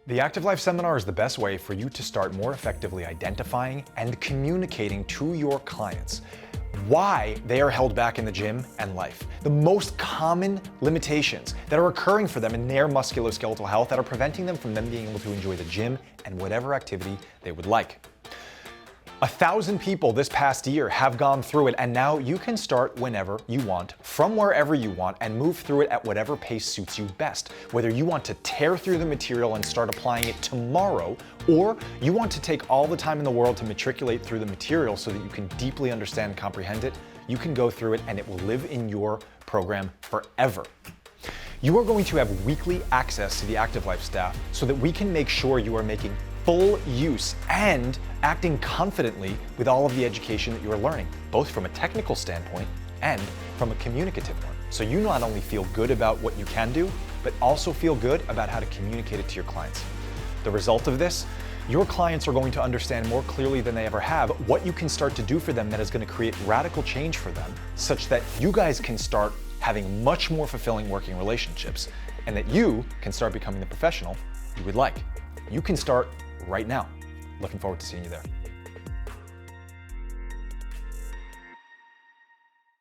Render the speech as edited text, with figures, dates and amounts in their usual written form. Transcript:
The Active Life Seminar is the best way for you to start more effectively identifying and communicating to your clients why they are held back in the gym and life. The most common limitations that are occurring for them in their musculoskeletal health that are preventing them from them being able to enjoy the gym and whatever activity they would like. 1,000 people this past year have gone through it, and now you can start whenever you want, from wherever you want, and move through it at whatever pace suits you best. Whether you want to tear through the material and start applying it tomorrow, or you want to take all the time in the world to matriculate through the material so that you can deeply understand and comprehend it, you can go through it and it will live in your program forever. You are going to have weekly access to the Active Life staff so that we can make sure you are making full use and acting confidently with all of the education that you are learning, both from a technical standpoint and from a communicative one. So you not only feel good about what you can do, but also feel good about how to communicate it to your clients. The result of this, your clients are going to understand more clearly than they ever have what you can start to do for them that is going to create radical change for them, such that you guys can start having much more fulfilling working relationships, and that you can start becoming the professional you would like. You can start right now. Looking forward to seeing you there.